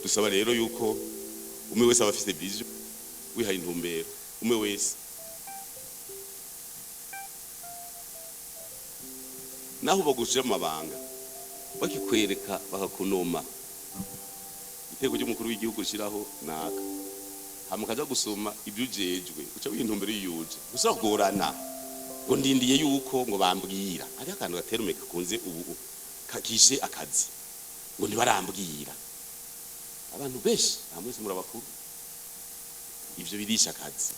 dusaba rero yuko umwe wese aba afite vision wihaye intumbero umwe wese naho bagushira amabanga bakikwereka bakakunoma iteko ry'umukuru w'igihugu rishiraho naka hamukaza gusoma ibyujejwe uca w'intumbero yiyuje usaba kugorana ngo ndindiye yuko ngo bambwira ari akantu gaterumeka kunze ubu kakishe akazi ngo ntibarambwira abantu benshi amwese murabakuru ivyo birisha akazi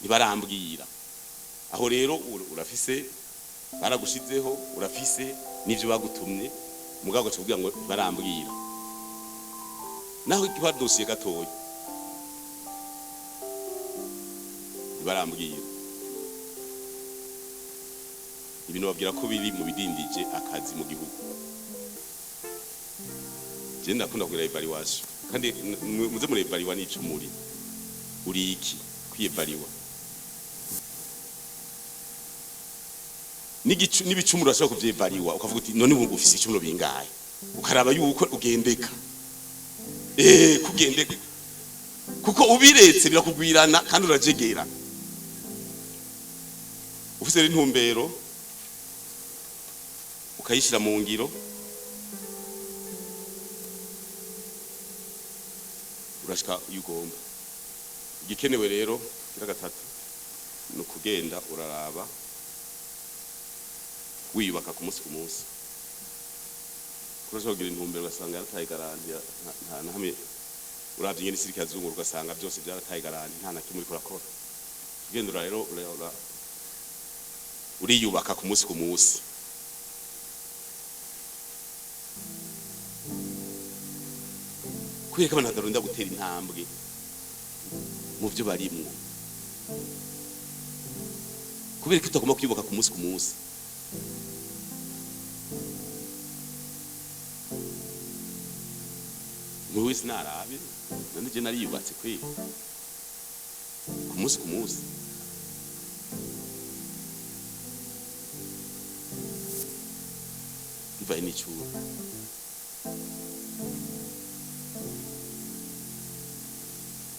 ntibarambwira aho rero urafise baragushizeho urafise n'ivyo bagutumye mugabo cyo kugira ngo barambwira naho ikiba dosiye gatoya barambwira ibintu babwira ko biri mu bidindije akazi mu gihugu je ndakunda kugira evaluation kandi muze muri evaluation n'ico muri uri iki kwiyevaliwa n'ibicumuro urashobora kuvyevaliwa ukavuga uti none ubu ufise icumuro bingahe ukaraba yuko ugendeka kugendeka kuko ubiretse birakugwirana kandi urajegera ufise intumbero ukayishira mu ngiro urashika yugomba igikenewe rero kira gatatu no kugenda uraraba wiyubaka ku munsi kurashobora kugira intumbero ugasanga yarataye garanti nta na hamwe uravye ingene isi ikazunguruka ugasanga byose byarataye garanti nta na kimwe uriko urakora ugendura rero uriyubaka ku munsi kwereka abantu badaronda gutera intambwe mu byo barimwo kubera ko utagomba kwiyubaka ku munsi mu wese narabe nanje nariyubatse kwe ku munsi bivaye n'icuro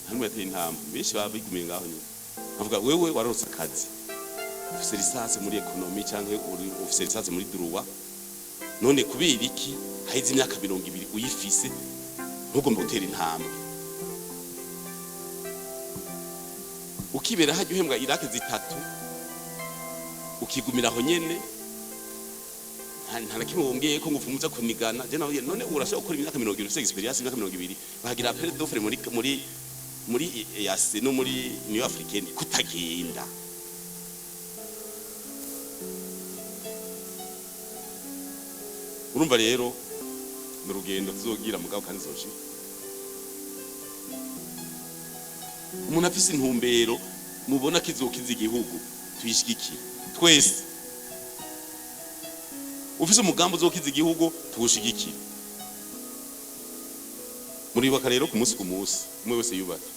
hamwe yateye intambwe benshi babigumiye ngaho nyine avuga wewe warose akazi ufise lisansi muri ekonomi canke ufise lisansi muri droit none kubera iki haize imyaka 200 uyifise ntugomba gutera intambwe ukibera hajya uhembwa irake zitatu ukigumira aho nyene nta na kimwe wongeye ko ngufumuza kunigana je nawe none urashaka gukora imyaka 200 ufise experience imyaka 200 bagira appel d'offre muri EAC no muri New African kutagenda urumva rero mu rugendo tuzogira mugabo kandi zoshika umuntu afise intumbero mubona kizokiza igihugu tuyishigiki twese ufise umugambo uzokiza igihugu tuwushigikira muri baka rero ku munsi umwe wese yubaka